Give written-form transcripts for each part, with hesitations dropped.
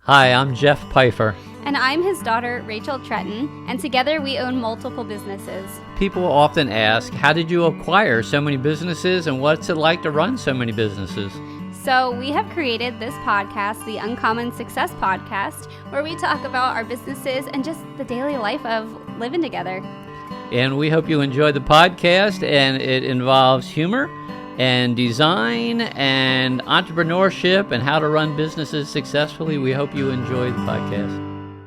Hi, I'm Jeff Pfeiffer. And I'm his daughter, Rachel Tretton, and together we own multiple businesses. People often ask, how did you acquire so many businesses and what's it like to run so many businesses? So we have created this podcast, the Uncommon Success Podcast, where we talk about our businesses and just the daily life of living together. And we hope you enjoy the podcast, and it involves humor and design and entrepreneurship and how to run businesses successfully. We hope you enjoy the podcast.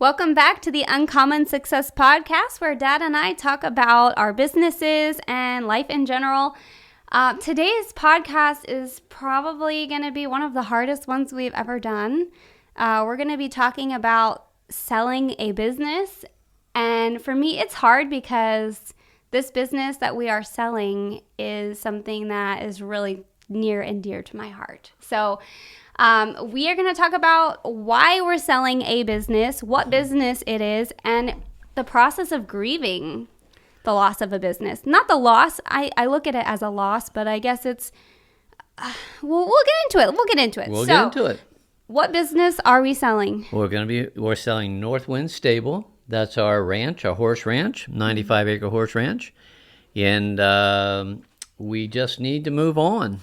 Welcome back to the Uncommon Success Podcast, where Dad and I talk about our businesses and life in general. Today's podcast is probably going to be one of the hardest ones we've ever done. We're going to be talking about selling a business. And for me, it's hard because this business that we are selling is something that is really near and dear to my heart. So we are going to talk about why we're selling a business, what business it is, and the process of grieving the loss of a business. Not the loss. I look at it as a loss, but I guess it's, we'll get into it. We'll get into it. What business are we selling? We're selling North Wynd Stable. That's our ranch, our horse ranch, 95-acre horse ranch. And we just need to move on.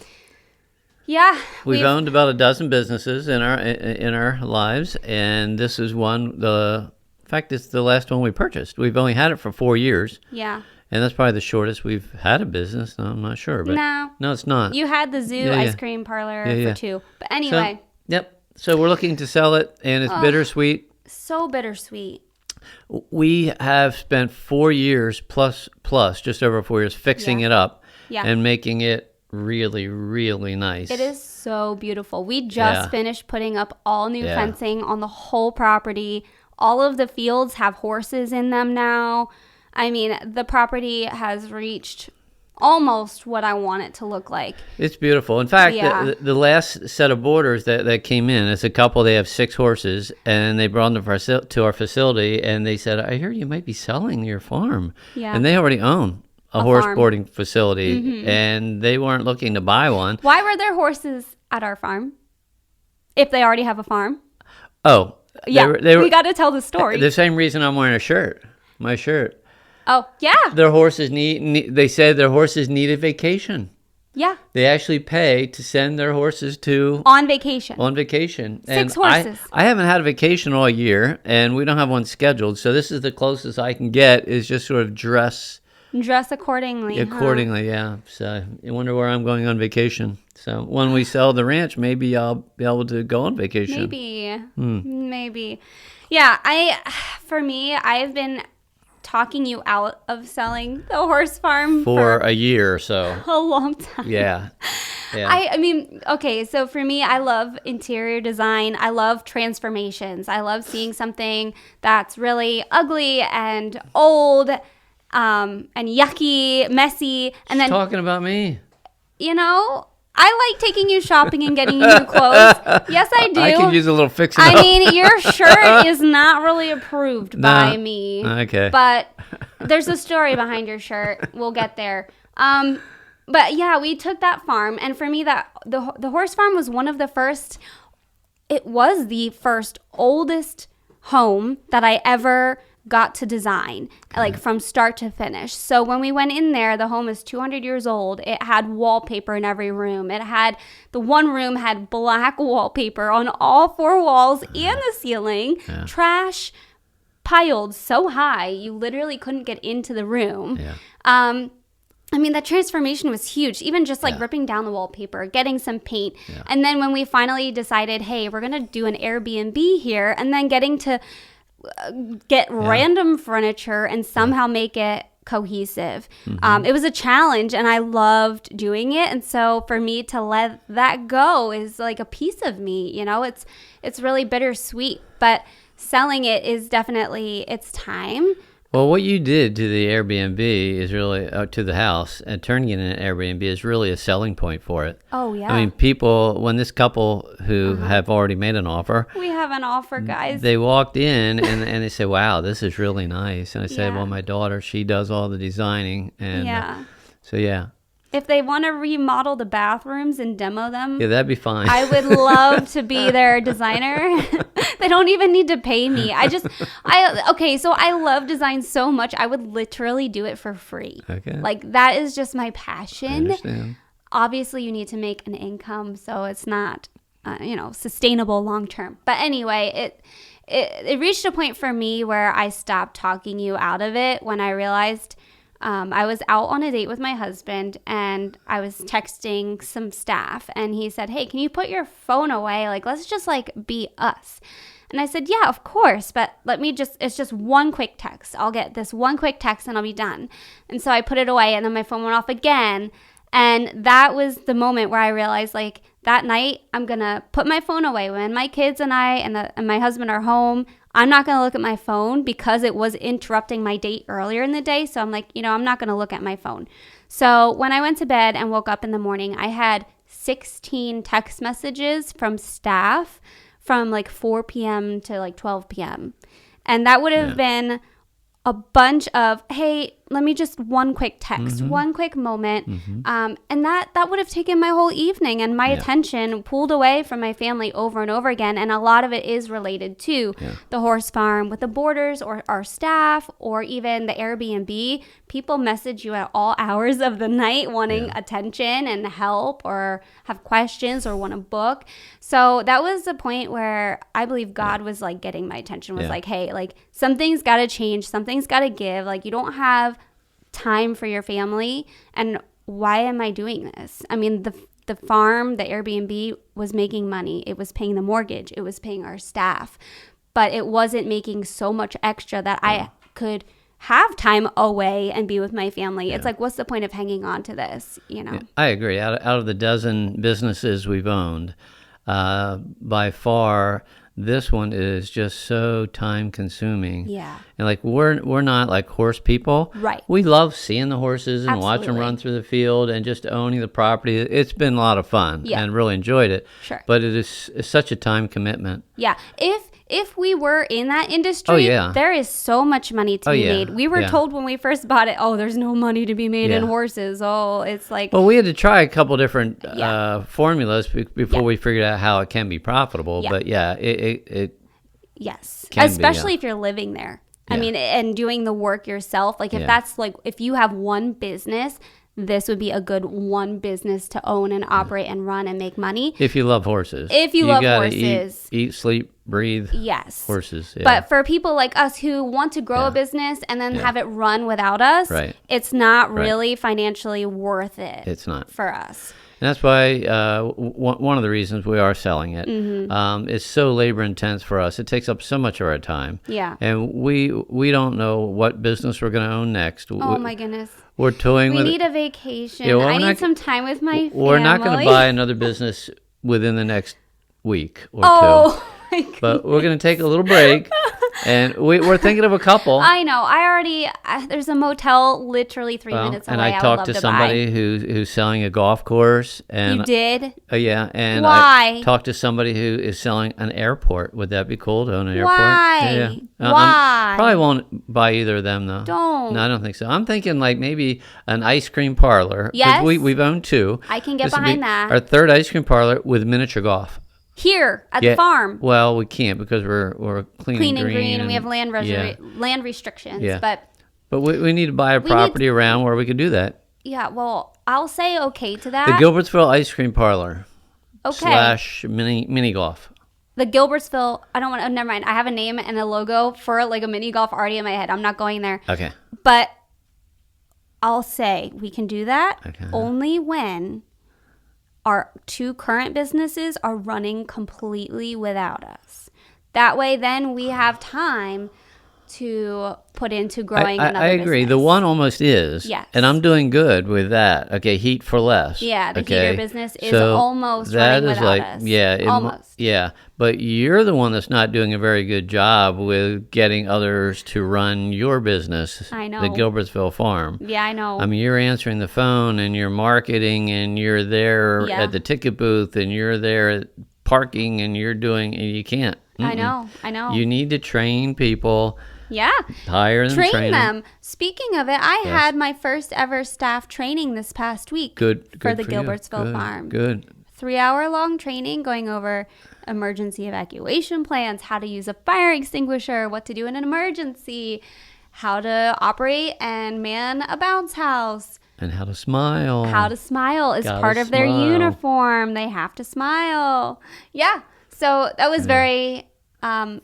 Yeah. We've owned about a dozen businesses in our lives, and this is one. In fact, it's the last one we purchased. We've only had it for 4 years. Yeah. And that's probably the shortest we've had a business. I'm not sure. But no, it's not. You had the zoo ice cream parlor for 2. But anyway. So we're looking to sell it, and it's bittersweet. So bittersweet. We have spent 4 years plus, just over 4 years, fixing it up and making it really, really nice. It is so beautiful. We just finished putting up all new fencing on the whole property. All of the fields have horses in them now. I mean, the property has reached almost what I want it to look like. It's beautiful. In fact, the last set of boarders that came in, it's a couple, they have 6 horses, and they brought them to our facility, and they said, I hear you might be selling your farm. Yeah. And they already own a horse farm. Boarding facility, and they weren't looking to buy one. Why were there horses at our farm if they already have a farm? Oh. Yeah, we got to tell the story. The same reason I'm wearing my shirt. Oh, yeah. Their horses they said their horses need a vacation. Yeah. They actually pay to send their horses on vacation. 6 horses. I haven't had a vacation all year, and we don't have one scheduled. So this is the closest I can get, is just sort of dress accordingly. Accordingly, yeah. So you wonder where I'm going on vacation. So when we sell the ranch, maybe I'll be able to go on vacation. Maybe. Yeah, I've been talking you out of selling the horse farm for a year or so. A long time. Yeah. I mean, okay, so for me, I love interior design. I love transformations. I love seeing something that's really ugly and old and yucky, messy. And then talking about me. You know, I like taking you shopping and getting you new clothes. Yes, I do. I can use a little fixing up. I mean, your shirt is not really approved by me. Okay. But there's a story behind your shirt. We'll get there. But yeah, we took that farm, and for me, that the horse farm was one of the first. It was the first oldest home that I ever got to design, like from start to finish. So when we went in there, the home is 200 years old. It had wallpaper in every room. The one room had black wallpaper on all 4 walls and the ceiling. Trash piled so high you literally couldn't get into the room. I mean, that transformation was huge, even just like ripping down the wallpaper, getting some paint. And then when we finally decided, hey, we're going to do an Airbnb here, and then getting to get random furniture and somehow make it cohesive. It was a challenge, and I loved doing it. And so for me to let that go is like a piece of me, you know, it's really bittersweet, but selling it is definitely, it's time. Well, what you did to the Airbnb is really, to the house, and turning it into an Airbnb is really a selling point for it. Oh, yeah. I mean, people, when this couple who have already made an offer. We have an offer, guys. They walked in and they said, wow, this is really nice. And I said, well, my daughter, she does all the designing. And so, yeah. If they want to remodel the bathrooms and demo them, yeah, that'd be fine. I would love to be their designer. They don't even need to pay me. So I love design so much. I would literally do it for free. Okay. Like, that is just my passion. I understand. Obviously, you need to make an income, so it's not, sustainable long term. But anyway, it reached a point for me where I stopped talking you out of it when I realized I was out on a date with my husband, and I was texting some staff, and he said, "Hey, can you put your phone away? Like, let's just be us." And I said, "Yeah, of course, but it's just one quick text. I'll get this one quick text and I'll be done." And so I put it away, and then my phone went off again. And that was the moment where I realized, that night, I'm going to put my phone away. When my kids and I and my husband are home, I'm not going to look at my phone because it was interrupting my date earlier in the day. So I'm I'm not going to look at my phone. So when I went to bed and woke up in the morning, I had 16 text messages from staff from 4 p.m. to 12 p.m. And that would have been a bunch of, "Hey, let me just one quick text, one quick moment." And that would have taken my whole evening and my attention pulled away from my family over and over again. And a lot of it is related to the horse farm with the boarders or our staff or even the Airbnb. People message you at all hours of the night wanting attention and help or have questions or want to book. So that was the point where I believe God was getting my attention, was "Hey, something's got to change. Something's got to give. You don't have time for your family. And why am I doing this?" I mean, the farm, the Airbnb was making money. It was paying the mortgage. It was paying our staff. But it wasn't making so much extra that I could have time away and be with my family. It's what's the point of hanging on to this, Yeah, I agree. Out of the dozen businesses we've owned, by far, this one is just so time consuming. Yeah. And we're not horse people. Right. We love seeing the horses and watch them Absolutely. run through the field and just owning the property. It's been a lot of fun and really enjoyed it. Sure. But it's such a time commitment. Yeah. If we were in that industry, there is so much money to be made. We were told when we first bought it, there's no money to be made in horses. It's Well, we had to try a couple different formulas before we figured out how it can be profitable. Yeah. But it yes, can especially be, if you're living there. Yeah. I mean, and doing the work yourself. If that's if you have one business, this would be a good one business to own and operate and run and make money. If you love horses. If you love horses. Eat, sleep, breathe. Yes. Horses. Yeah. But for people like us who want to grow a business and then have it run without us, it's not really financially worth it. It's not. For us. And that's why one of the reasons we are selling it. It's so labor intense for us. It takes up so much of our time. Yeah. And we don't know what business we're going to own next. Oh, my goodness. We're toying with it. We need a vacation. Yeah, well, I need some time with my family. We're not going to buy another business within the next week or two. Oh, my goodness. But we're going to take a little break. And we're thinking of a couple. I know. There's a motel literally 3 minutes away. And I talked to somebody who's selling a golf course. And you did? Yeah. And Why? I talked to somebody who is selling an airport. Would that be cool to own an airport? Why? Yeah. Why? Probably won't buy either of them, though. Don't. No, I don't think so. I'm thinking maybe an ice cream parlor. Yes. We've owned two. I can get behind that. Our third ice cream parlor with miniature golf. Here at the farm. Well, we can't because we're clean and green and we have land restrictions. Yeah. But we need to buy a property around where we can do that. Yeah, well, I'll say okay to that. The Gilbertsville Ice Cream Parlor. Okay. / mini golf. The Gilbertsville. I don't want to. Never mind. I have a name and a logo for a mini golf already in my head. I'm not going there. Okay. But I'll say we can do that Okay. only when our two current businesses are running completely without us. That way, then we have time to put into growing another business. I agree. The one almost is. Yes. And I'm doing good with that. Okay, heat for less. Yeah, the okay? heater business is almost running without us. Yeah. Almost. Yeah. But you're the one that's not doing a very good job with getting others to run your business. I know. The Gilbertsville Farm. Yeah, I know. I mean, you're answering the phone and you're marketing and you're there Yeah. at the ticket booth and you're there at parking and you're doing, and you can't. I know. You need to train people Yeah. Hire them, train them. Speaking of it, I had my first ever staff training this past week. Good for the Gilbertsville farm. Good. 3-hour-long training going over emergency evacuation plans, how to use a fire extinguisher, what to do in an emergency, how to operate and man a bounce house. And how to smile. How to smile is part of their uniform. They have to smile. Yeah. So that was very, I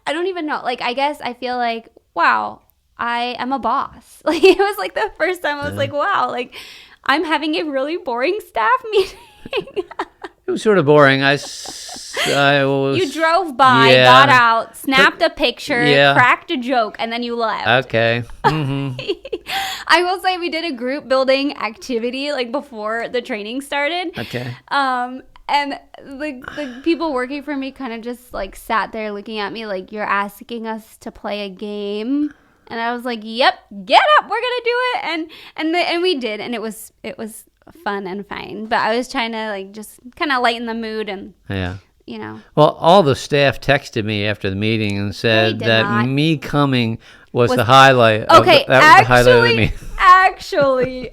don't even know. Like, I guess I feel like, wow, I am a boss. Like, it was like the first time I was like, wow, like I'm having a really boring staff meeting. It was sort of boring. You drove by, got out, snapped a picture, cracked a joke, and then you left. Okay. Mm-hmm. I will say we did a group building activity like before the training started. Okay. And the people working for me kind of just like sat there looking at me like, you're asking us to play a game. And I was like, yep, get up, we're gonna do it. And we did, and it was fun and fine. But I was trying to like just kind of lighten the mood and Well, all the staff texted me after the meeting and said that me coming was the highlight. Okay, that was the highlight of me. Actually,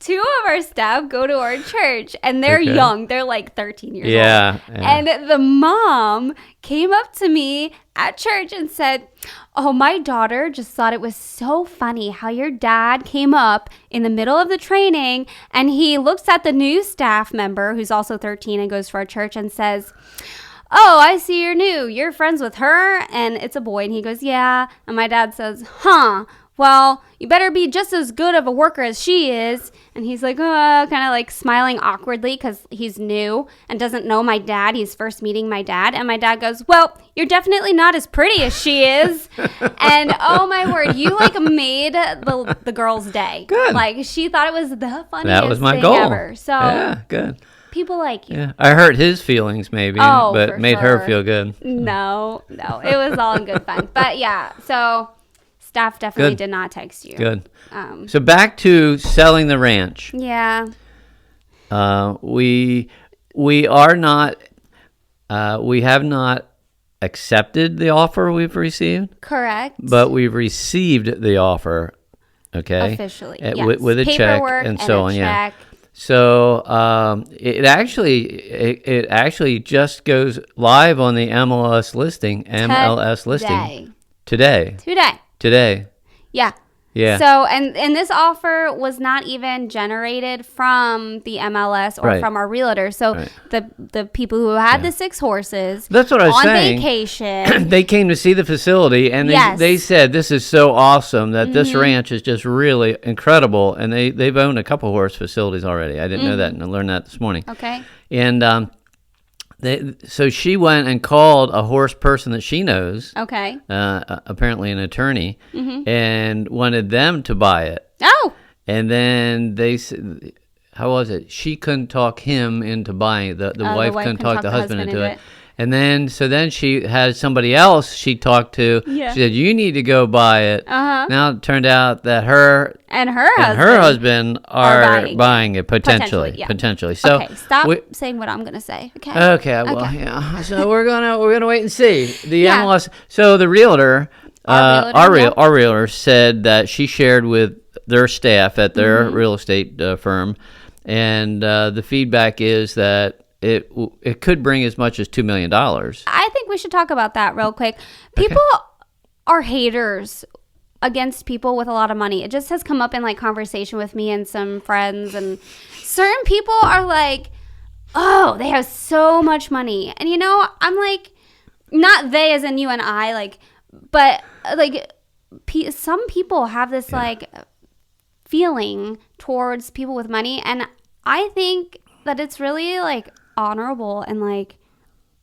2 of our staff go to our church, and they're young. They're like 13 years old. Yeah. And the mom came up to me at church and said, oh, my daughter just thought it was so funny how your dad came up in the middle of the training, and he looks at the new staff member, who's also 13 and goes to our church, and says, oh, I see you're new. You're friends with her? And it's a boy. And he goes, yeah. And my dad says, huh, well, you better be just as good of a worker as she is. And he's like, kind of like smiling awkwardly because he's new and doesn't know my dad. He's first meeting my dad. And my dad goes, well, you're definitely not as pretty as she is. And oh my word, you like made the girl's day. Good. Like she thought it was the funniest that was my thing goal. ever. So yeah, good. People like you. Yeah, I hurt his feelings maybe, but made her feel good. No, it was all in good fun. But yeah, so staff definitely did not text you. Good. So back to selling the ranch. Yeah. We are not. We have not accepted the offer we've received. Correct. But we've received the offer. Okay. Officially, yes. Yes. With a Paperwork check and so on. Check. Yeah. So it actually just goes live on the MLS listing. Today. Yeah. Yeah. So and this offer was not even generated from the MLS or from our realtor. So the people who had the 6 horses, that's what I was saying. On vacation, they came to see the facility, and they said this is so awesome that this ranch is just really incredible. And they've owned a couple horse facilities already. I didn't know that, and I learned that this morning. Okay. And so she went and called a horse person that she knows. Okay. Apparently an attorney, and wanted them to buy it. Oh. And then they said, how was it? She couldn't talk him into buying it. The wife couldn't talk the husband into it. And then she had somebody else she talked to. Yeah. She said, you need to go buy it. Uh-huh. Now it turned out that her husband are buying it potentially. So okay, stop saying what I'm going to say. Okay. Well, yeah. So we're gonna wait and see the MLS. So the realtor, our realtor said that she shared with their staff at their real estate firm, and the feedback is that it could bring as much as $2 million. I think we should talk about that real quick. People are haters against people with a lot of money. It just has come up in like conversation with me and some friends, and certain people are like, oh, they have so much money. And I'm like, not they as in you and I, like, but like some people have this like feeling towards people with money, and I think that it's really like honorable and like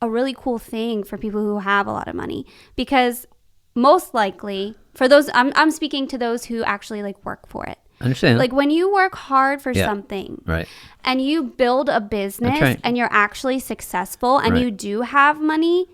a really cool thing for people who have a lot of money, because most likely for those, I'm speaking to those who actually like work for it. Understand. Like when you work hard for something, right, and you build a business and you're actually successful and you do have money,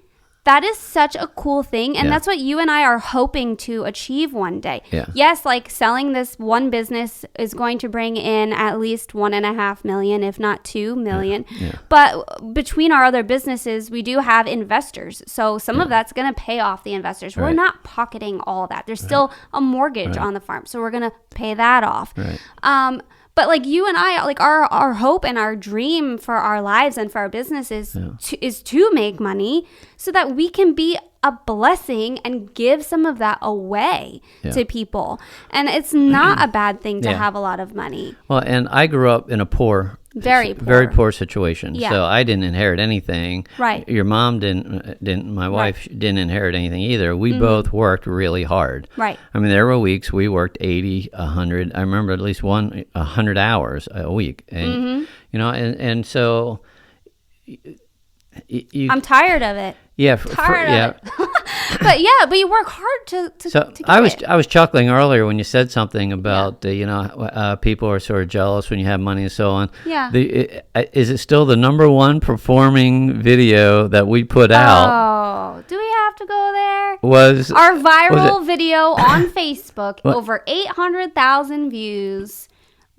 that is such a cool thing. And that's what you and I are hoping to achieve one day. Yeah. Yes, like selling this one business is going to bring in at least $1.5 million, if not $2 million. Yeah. But between our other businesses, we do have investors. So some of that's going to pay off the investors. We're not pocketing all that. There's still a mortgage on the farm. So we're going to pay that off. Right. But like you and I, like our hope and our dream for our lives and for our businesses is to make money so that we can be a blessing and give some of that away to people. And it's not a bad thing to have a lot of money. Well, and I grew up in a very poor situation. Yeah. So I didn't inherit anything. Right. Your mom didn't. My wife didn't inherit anything either. We both worked really hard. Right. I mean, there were weeks we worked 80, 100. I remember at least 100 hours a week, and you know, and so I'm tired of it. Yeah. Tired of it. But you work hard to get I was chuckling earlier when you said something about people are sort of jealous when you have money and so on. Yeah. Is it still the number one performing video that we put out? Oh, do we have to go there? Was our viral video on Facebook over 800,000 views?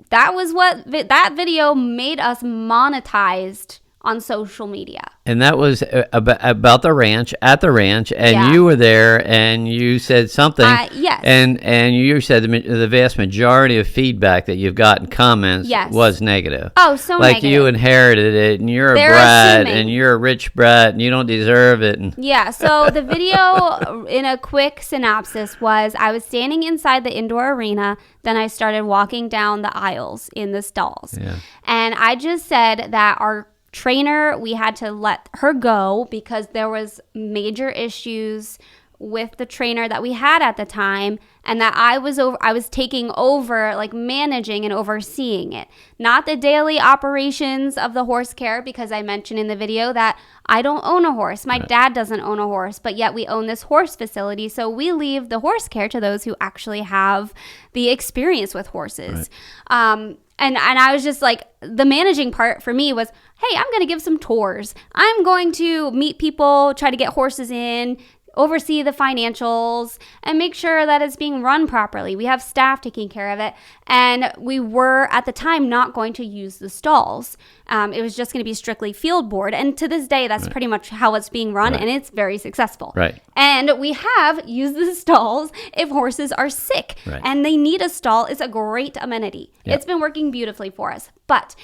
That was what that video made us monetized on social media. And that was about the ranch, at the ranch, and you were there, and you said something. Yes. And you said the vast majority of feedback that you've gotten comments was negative. Oh, so like negative. You inherited it, and you're a brat, and you're a rich brat, and you don't deserve it. And so the video, in a quick synopsis, was I was standing inside the indoor arena, then I started walking down the aisles in the stalls. Yeah. And I just said that our trainer, we had to let her go because there was major issues with the trainer that we had at the time, and that I was taking over, like managing and overseeing it, not the daily operations of the horse care, because I mentioned in the video that I don't own a horse. My dad doesn't own a horse, but yet we own this horse facility, so we leave the horse care to those who actually have the experience with horses. Right. And I was just like, the managing part for me was, hey, I'm going to give some tours. I'm going to meet people, try to get horses in, oversee the financials, and make sure that it's being run properly. We have staff taking care of it. And we were, at the time, not going to use the stalls. It was just going to be strictly field board. And to this day, that's pretty much how it's being run, and it's very successful. Right. And we have used the stalls if horses are sick and they need a stall. It's a great amenity. Yep. It's been working beautifully for us. But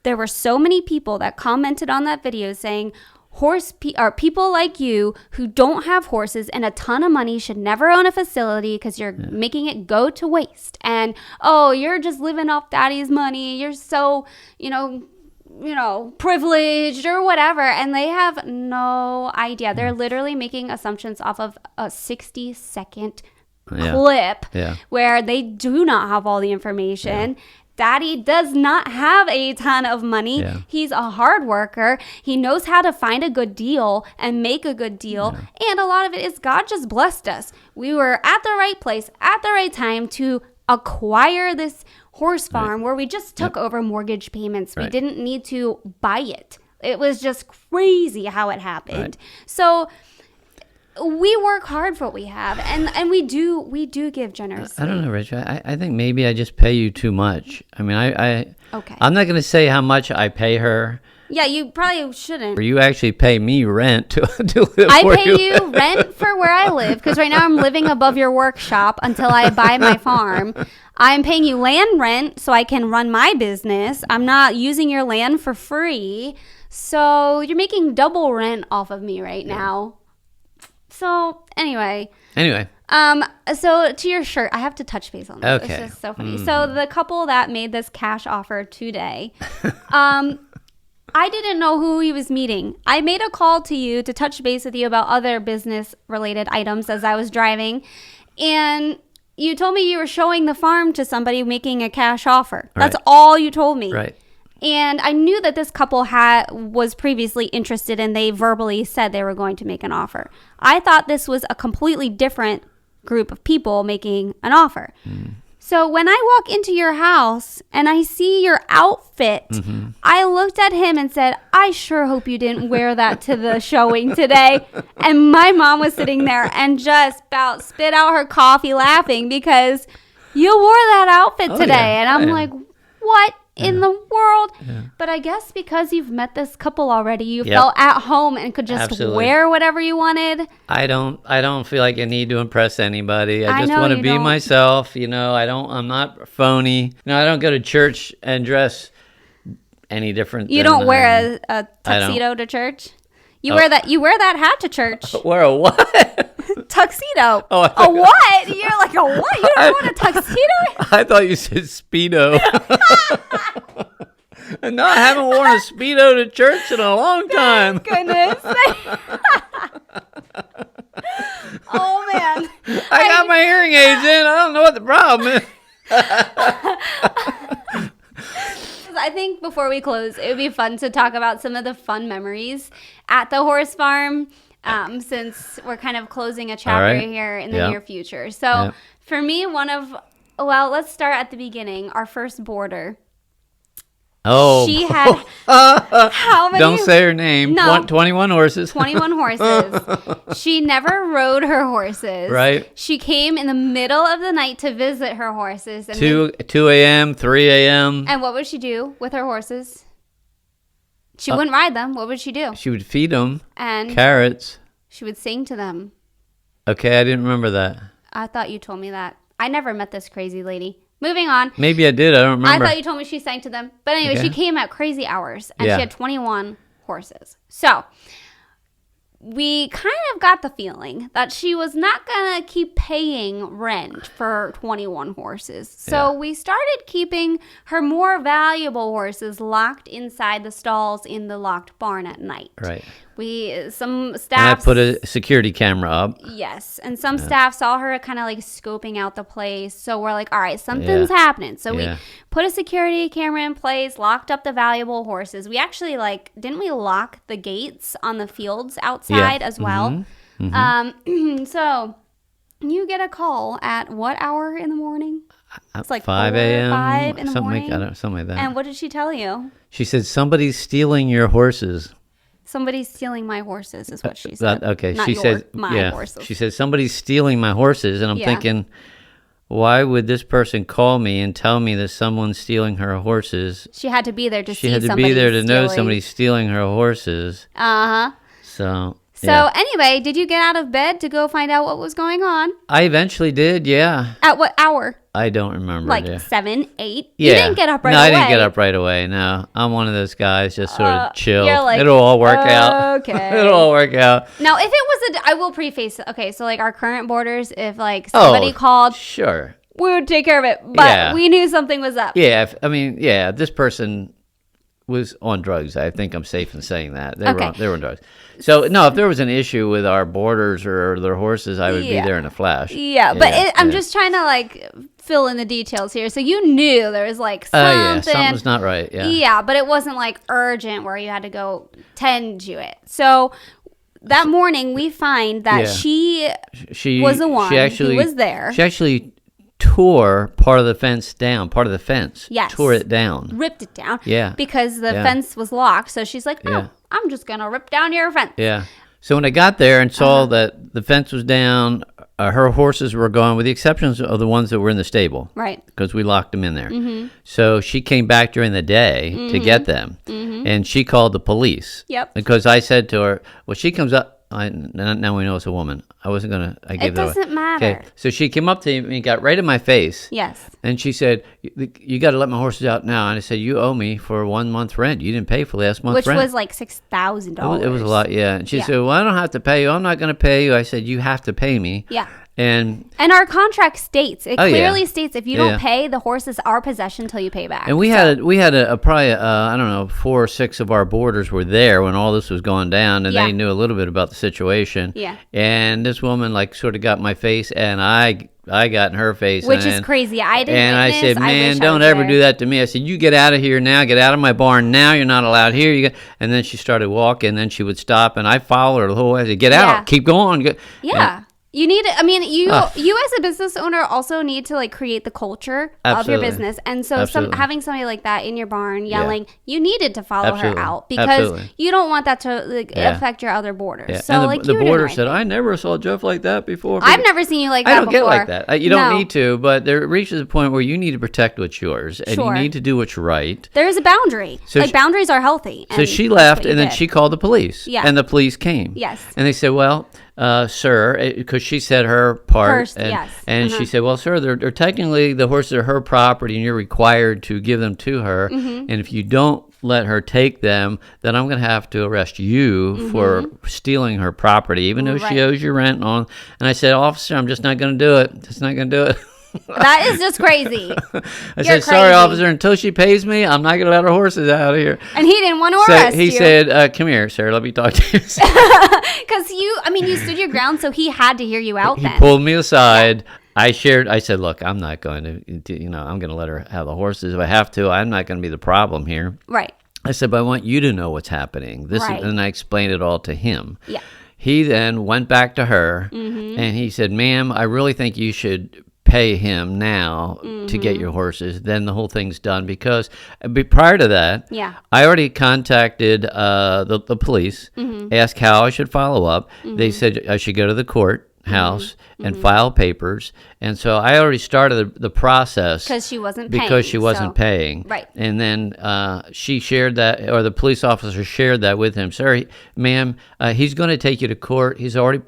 there were so many people that commented on that video saying, people like you who don't have horses and a ton of money should never own a facility because you're making it go to waste. And, oh, you're just living off daddy's money. You're so, privileged or whatever. And they have no idea. They're literally making assumptions off of a 60-second clip where they do not have all the information. Yeah. Daddy does not have a ton of money. Yeah. He's a hard worker. He knows how to find a good deal and make a good deal. Yeah. And a lot of it is God just blessed us. We were at the right place at the right time to acquire this horse farm where we just took over mortgage payments. We didn't need to buy it. It was just crazy how it happened. Right. So we work hard for what we have, and we do give generously. I don't know, Rich. I think maybe I just pay you too much. I mean, okay. I'm not going to say how much I pay her. Yeah, you probably shouldn't. Or you actually pay me rent to live I pay you rent for where I live, because right now I'm living above your workshop until I buy my farm. I'm paying you land rent so I can run my business. I'm not using your land for free. So you're making double rent off of me right now. So anyway. So to your shirt, I have to touch base on this. Okay. It's just so funny. So the couple that made this cash offer today, I didn't know who he was meeting. I made a call to you to touch base with you about other business related items as I was driving, and you told me you were showing the farm to somebody making a cash offer. That's all you told me. Right. And I knew that this couple was previously interested, and they verbally said they were going to make an offer. I thought this was a completely different group of people making an offer. So when I walk into your house and I see your outfit, I looked at him and said, I sure hope you didn't wear that to the showing today. And my mom was sitting there and just about spit out her coffee laughing because you wore that outfit today. Yeah. And I'm like, what in the world? Yeah. But I guess because you've met this couple already, you felt at home and could just wear whatever you wanted. I don't feel like I need to impress anybody. I just want to be myself. I'm not phony. I don't go to church and dress any different. You don't wear a tuxedo to church? You wear that hat to church. Wear a what? Tuxedo. A what? You're like, a what? You don't want a tuxedo? I thought you said Speedo. No, I haven't worn a Speedo to church in a long time. Goodness. Oh, man. I got my hearing aids in. I don't know what the problem is. I think before we close, it would be fun to talk about some of the fun memories at the horse farm. Since we're kind of closing a chapter here in the near future. So for me, let's start at the beginning. Our first boarder. Oh. She had how many? Don't say her name. No. 21 horses. 21 horses. She never rode her horses. Right. She came in the middle of the night to visit her horses. And 2 a.m., 3 a.m. And what would she do with her horses? She wouldn't ride them. What would she do? She would feed them and carrots. She would sing to them. Okay, I didn't remember that. I thought you told me that. I never met this crazy lady. Moving on. Maybe I did. I don't remember. I thought you told me she sang to them. But anyway, she came at crazy hours, and she had 21 horses. So we kind of got the feeling that she was not going to keep paying rent for 21 horses. So we started keeping her more valuable horses locked inside the stalls in the locked barn at night. Right. Some staff. And I put a security camera up. Yes. And some staff saw her kind of like scoping out the place. So we're like, all right, something's happening. So we put a security camera in place, locked up the valuable horses. We actually didn't we lock the gates on the fields outside as well? Mm-hmm. So you get a call at what hour in the morning? It's like 5 a.m. 5 in the morning. Something like that. And what did she tell you? She said, somebody's stealing your horses. Somebody's stealing my horses is what she said. Okay. Not she said, my horses. She said, somebody's stealing my horses. And I'm thinking, why would this person call me and tell me that someone's stealing her horses? She had to be there to see somebody. She had to be there to know somebody's stealing her horses. Uh-huh. So anyway, did you get out of bed to go find out what was going on? I eventually did, yeah. At what hour? I don't remember. 7, 8? Yeah. You didn't get up right away. No, I didn't get up right away, no. I'm one of those guys, just sort of chill. You're like, it'll all work out. Okay. It'll all work out. Now, if it was I will preface, okay, so our current boarders, if somebody called. Sure. We would take care of it, but we knew something was up. Yeah, this person was on drugs. I think I'm safe in saying that. They were on drugs. So, no, if there was an issue with our boarders or their horses, I would be there in a flash. Yeah, but I'm just trying to, fill in the details here. So you knew there was, something. Something's not right, Yeah, but it wasn't, urgent where you had to go tend to it. So that morning, we find that she was the one who was there. She actually tore part of the fence down, Yes. Tore it down. Ripped it down. Yeah. Because the fence was locked. So she's like, I'm just going to rip down your fence. Yeah. So when I got there and saw that the fence was down, her horses were gone, with the exceptions of the ones that were in the stable. Right. Because we locked them in there. Mm-hmm. So she came back during the day to get them. Mm-hmm. And she called the police. Yep. Because I said to her, well, she comes up. Now we know it's a woman. I wasn't going to. I gave that away. It doesn't matter. Okay. So she came up to me and got right in my face. Yes. And she said, you got to let my horses out now. And I said, you owe me for 1 month rent. You didn't pay for last month's rent. Which was $6,000. It was a lot, yeah. And she said, well, I don't have to pay you. I'm not going to pay you. I said, you have to pay me. Yeah. And our contract states, it clearly states, if you don't pay, the horse is our possession until you pay back. And we had probably I don't know, 4 or 6 of our boarders were there when all this was going down, and they knew a little bit about the situation. Yeah. And this woman sort of got in my face, and I got in her face, which is crazy. I didn't. And witness. I said, "Man, don't ever do that to me." I said, "You get out of here now. Get out of my barn now. You're not allowed here." And then she started walking. And then she would stop, and I followed her the whole way. I said, "Get out. Keep going." Yeah. You need, I mean, you as a business owner also need to like create the culture of your business. And so having somebody like that in your barn yelling, you needed to follow her out because you don't want that to like, affect your other boarders. Yeah. So and the boarder said, I never saw Jeff like that before. I've never seen you like that before. I don't get like that. You don't need to, but there reaches a point where you need to protect what's yours and you need to do what's right. There is a boundary. So like boundaries are healthy. So she left and then she called the police. Yeah. And the police came. Yes. And they said, well, sir, because she said her part, and she said, well, sir, they're technically the horses are her property, and you're required to give them to her. And if you don't let her take them, then I'm going to have to arrest you for stealing her property, even though she owes you rent on. And I said, officer, I'm just not going to do it. Just not going to do it. That is just crazy. I said, sorry, officer, until she pays me, I'm not going to let her horses out of here. And he didn't want to arrest you. He said, come here, sir, let me talk to you. Because you stood your ground, so he had to hear you out then. He pulled me aside. I said, look, I'm not going to, I'm going to let her have the horses if I have to. I'm not going to be the problem here. Right. I said, but I want you to know what's happening. And I explained it all to him. Yeah. He then went back to her, and he said, ma'am, I really think you should pay him now to get your horses. Then the whole thing's done, because prior to that, I already contacted the police, asked how I should follow up. They said I should go to the courthouse and file papers, and so I already started the process because she wasn't paying. Right. And then she shared that, or the police officer shared that with him. Sir, ma'am, he's going to take you to court. He's already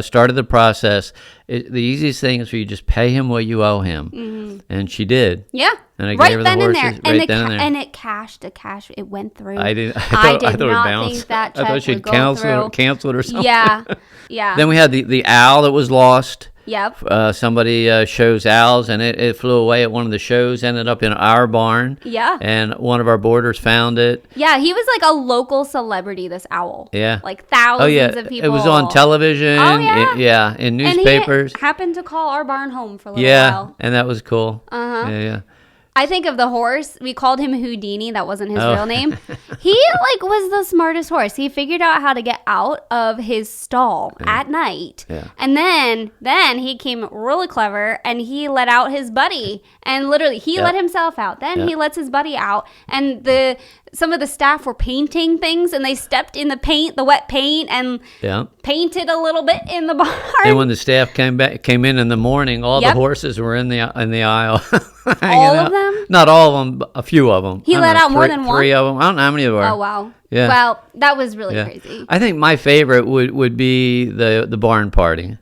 started the process. The easiest thing is for you just pay him what you owe him. And she did. Yeah. And I gave her the horses right then and there. And it cashed. The cash, it went through. I did not think that check I thought she'd would go through. cancel it or something. Yeah. Yeah. Then we had the owl that was lost. Yep. Somebody shows owls, and it flew away at one of the shows, ended up in our barn. Yeah. And one of our boarders found it. Yeah, he was like a local celebrity, this owl. Yeah. Like thousands of people. It was on television. Oh, yeah. In newspapers. And he happened to call our barn home for a little while. Yeah, and that was cool. Uh-huh. Yeah. I think of the horse. We called him Houdini. That wasn't his real name. He was the smartest horse. He figured out how to get out of his stall at night. Yeah. And then he came really clever, and he let out his buddy. And literally, he let himself out. Then he lets his buddy out. And some of the staff were painting things, and they stepped in the wet paint, and painted a little bit in the barn. And when the staff came in the morning, all the horses were in the aisle. All of them? Not all of them, but a few of them. He let out more than one? 3 of them. I don't know how many there were. Oh, wow. Yeah. Well, that was really crazy. I think my favorite would be the barn party.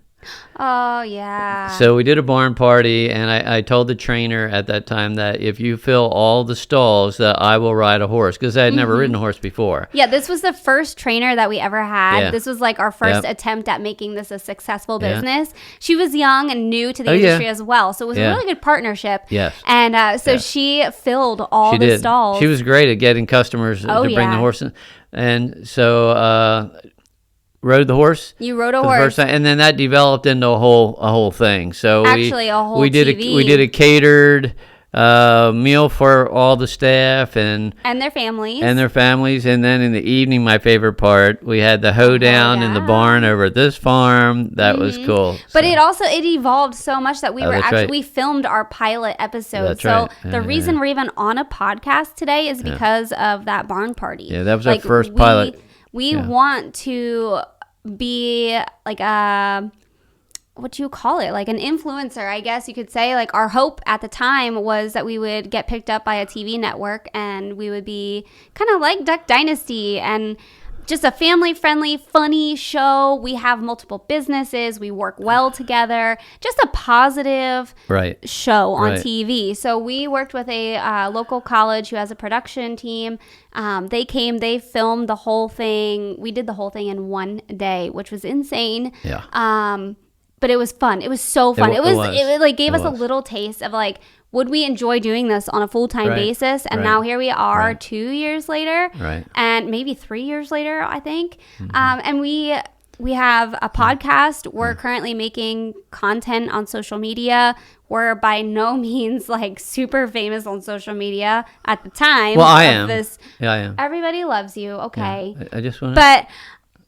Oh, yeah. So we did a barn party, and I told the trainer at that time that if you fill all the stalls, that I will ride a horse, because I had never ridden a horse before. Yeah, this was the first trainer that we ever had. Yeah. This was like our first attempt at making this a successful business. Yeah. She was young and new to the industry as well, so it was a really good partnership. Yes. And so she filled all the stalls. She was great at getting customers to bring the horse in. And so... rode the horse. You rode a horse, first time, and then that developed into a whole thing. So actually, a whole TV. We did a catered meal for all the staff and their families. And then in the evening, my favorite part, we had the hoedown in the barn over at this farm. That was cool. But it evolved so much that we filmed our pilot episode. The reason we're even on a podcast today is because of that barn party. Yeah, that was our first pilot. We want to be like what do you call it? Like an influencer, I guess you could say. Like our hope at the time was that we would get picked up by a TV network, and we would be kind of like Duck Dynasty and just a family-friendly, funny show. We have multiple businesses. We work well together. Just a positive show on TV. So we worked with a local college who has a production team. They came. They filmed the whole thing. We did the whole thing in one day, which was insane. Yeah. But it was fun. It was so fun. It gave us a little taste of like, would we enjoy doing this on a full-time basis? And now here we are 2 years later, and maybe 3 years later, I think. And we have a podcast. We're currently making content on social media. We're by no means like super famous on social media at the time. Well, I am. Yeah, I am. Everybody loves you. Okay. Yeah, I just want to... But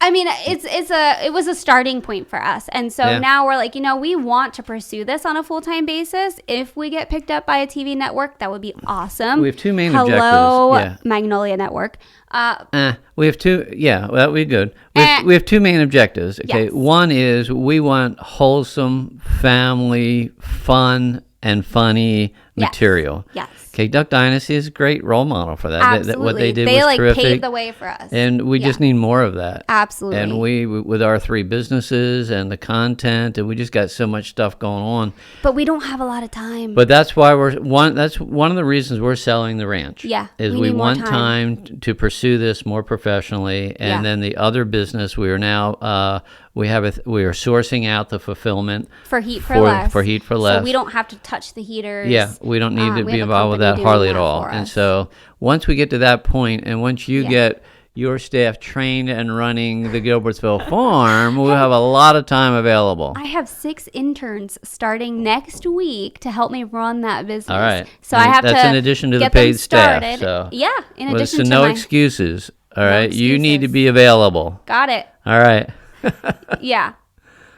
I mean, it was a starting point for us. And so now we're like, we want to pursue this on a full-time basis. If we get picked up by a TV network, that would be awesome. We have two main objectives. Hello, Magnolia Network. We have two, that would be good. We have two main objectives. Okay. Yes. One is we want wholesome, family, fun, and funny material. Yes. Okay, Duck Dynasty is a great role model for that. Absolutely. What they did was terrific. They paved the way for us. And we just need more of that. Absolutely. And we, with our 3 businesses and the content, and we just got so much stuff going on. But we don't have a lot of time. But that's why that's one of the reasons we're selling the ranch. Yeah. Is we want time to pursue this more professionally. And then the other business, we are now we are sourcing out the fulfillment for Heat for Less. For Heat for Less. So we don't have to touch the heaters. Yeah, we don't need to be involved with that hardly at all. And so once we get to that point, and once you get your staff trained and running the Gilbertsville farm, we'll have a lot of time available. I have 6 interns starting next week to help me run that business. All right. So I have that's in addition to the paid staff. So in addition to no excuses. All right. You need to be available. Got it. All right. Yeah.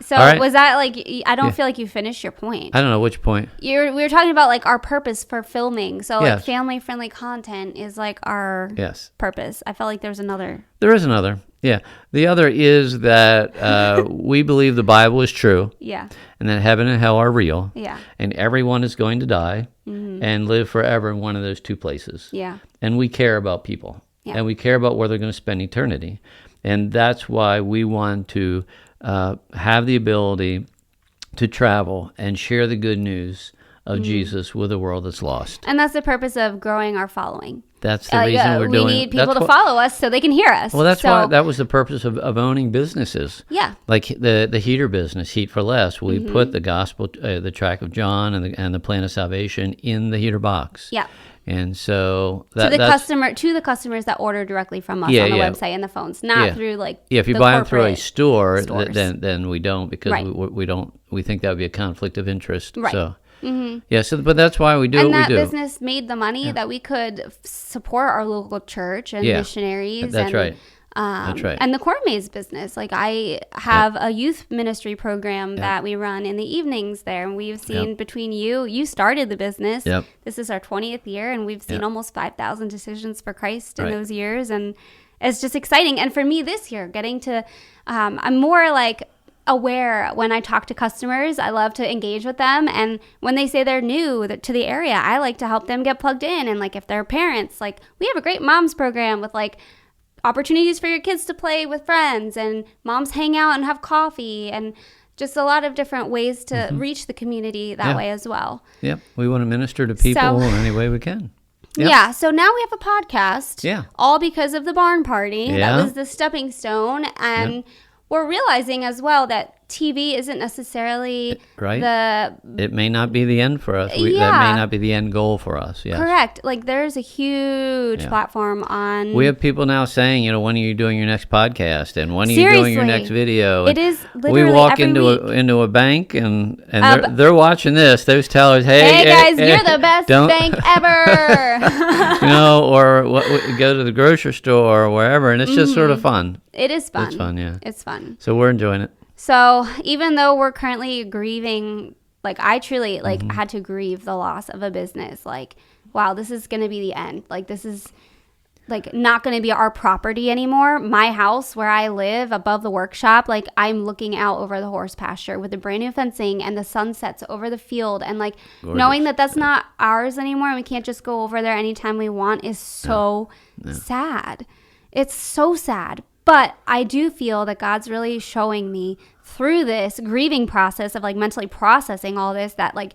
So was that like, I don't feel like you finished your point. I don't know which point. We were talking about like our purpose for filming. So like family friendly content is like our purpose. I felt like there was another. There is another. Yeah. The other is that we believe the Bible is true. Yeah. And that heaven and hell are real. Yeah. And everyone is going to die and live forever in one of those 2 places. Yeah. And we care about people. Yeah. And we care about where they're going to spend eternity. And that's why we want to have the ability to travel and share the good news of Jesus with a world that's lost. And that's the purpose of growing our following. That's the reason we're doing it. We need people to follow us so they can hear us. Well, that's why that was the purpose of owning businesses. Yeah. Like the heater business, Heat for Less. We put the gospel, the track of John and the plan of salvation in the heater box. Yeah. And so to the customers that order directly from us on the website and the phones, not through like if you buy them through a store, then we don't, because we think that would be a conflict of interest. Right. So but that's why we do what we do. And that business made the money that we could support our local church and missionaries. That's right. That's right. And the Corn Maze business. Like I have a youth ministry program that we run in the evenings there. And we've seen between you started the business. Yep. This is our 20th year, and we've seen almost 5,000 decisions for Christ in those years. And it's just exciting. And for me this year, getting to, I'm more like aware when I talk to customers. I love to engage with them. And when they say they're new to the area, I like to help them get plugged in. And like if they're parents, like we have a great moms program with like opportunities for your kids to play with friends, and moms hang out and have coffee, and just a lot of different ways to reach the community that way as well. Yep. We want to minister to people in any way we can. Yep. Yeah. So now we have a podcast. Yeah. All because of the barn party. Yeah. That was the stepping stone. And we're realizing as well that TV isn't necessarily it may not be the end for us. That may not be the end goal for us. Yes. Correct. Like there's a huge platform on. We have people now saying, when are you doing your next podcast, and when are you doing your next video? It is literally we walk every week. into a bank and they're watching this. Those tellers, hey guys, you're the best bank ever. Or go to the grocery store or wherever, and it's just sort of fun. It is fun. It's fun, yeah. It's fun. So we're enjoying it. So even though we're currently grieving, like I truly had to grieve the loss of a business. Like, wow, this is going to be the end. Like this is like not going to be our property anymore. My house where I live above the workshop, like I'm looking out over the horse pasture with the brand new fencing and the sunsets over the field. And like knowing that that's not ours anymore and we can't just go over there anytime we want is so sad. It's so sad. But I do feel that God's really showing me through this grieving process of like mentally processing all this that like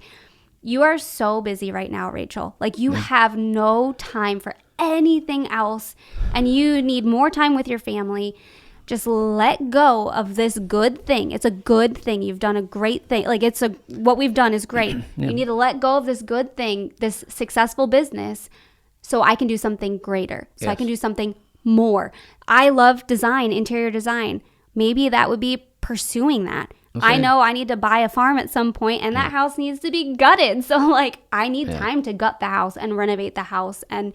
you are so busy right now, Rachel. Like you have no time for anything else, and you need more time with your family. Just let go of this good thing. It's a good thing. You've done a great thing. Like what we've done is great. You need to let go of this good thing, this successful business, so I can do something greater. So I can do something more. I love design, interior design. Maybe that would be pursuing that. Okay. I know I need to buy a farm at some point, and that house needs to be gutted. So like I need time to gut the house and renovate the house. And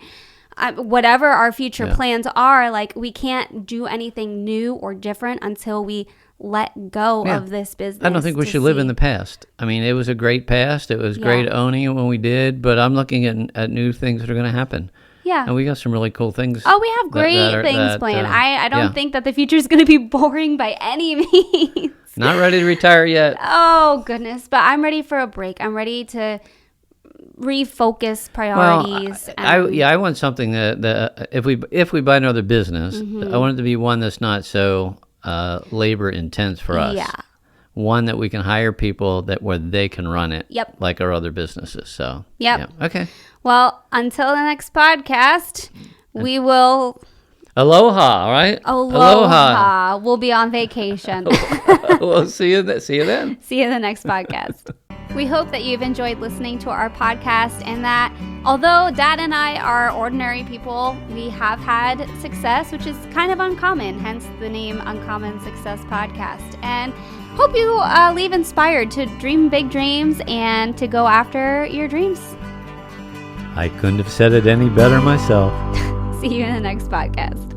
whatever our future plans are, like we can't do anything new or different until we let go of this business. I don't think we should live in the past. I mean, it was a great past. It was great owning it when we did, but I'm looking at new things that are going to happen. Yeah. And we got some really cool things. Oh, we have great things planned. I don't think that the future is going to be boring by any means. Not ready to retire yet. Oh, goodness. But I'm ready for a break. I'm ready to refocus priorities. Well, I want something that if we buy another business, I want it to be one that's not so labor intense for us. Yeah. One that we can hire people where they can run it. Yep. Like our other businesses. So. Yep. Yeah. Okay. Well, until the next podcast, we will. Aloha, all right? Aloha. We'll be on vacation. We'll see you then. See you in the next podcast. We hope that you've enjoyed listening to our podcast and that although Dad and I are ordinary people, we have had success, which is kind of uncommon, hence the name Uncommon Success Podcast. And hope you leave inspired to dream big dreams and to go after your dreams. I couldn't have said it any better myself. See you in the next podcast.